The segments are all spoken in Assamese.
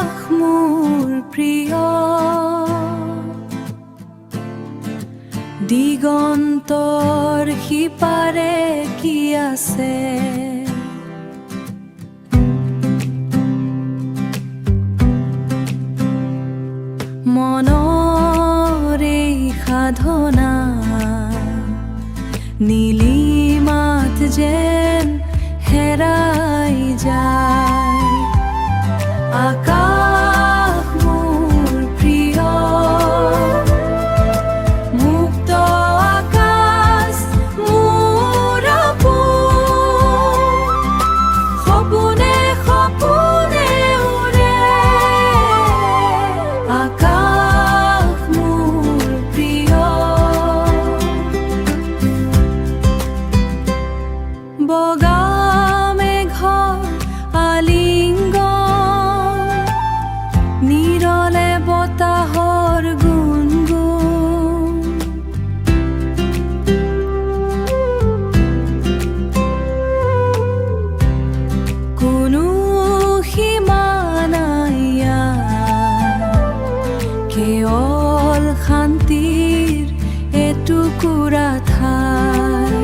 আকাশ মোৰ প্ৰিয়, দিগন্তৰ সিপাৰে কি আছে, মনৰ এই সাধনা নীলিমাত যেন হেৰাই যায়। আকাশ মোৰ প্ৰিয়, মুক্ত আকাশ মোৰ আপোন, সপোনে সপোনে উৰে। আকাশ মোৰ প্ৰিয়, বগা মেঘৰ আলিংগন, নিৰলে বতাহৰ গুণগুণ, কোনো সীমা নাই ইয়াত, কেৱল শান্তিৰ এটুকুৰা ঠাই।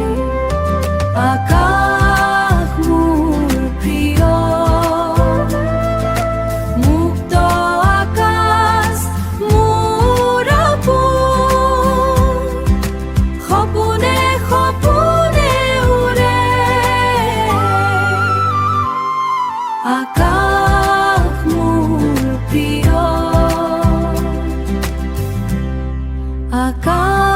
আকাশ মোৰ প্ৰিয়, মুক্ত আকাশ মোৰ আপোন, সপোনে সপোনে উৰে। আকাশ মোৰ প্ৰিয়, আকাশ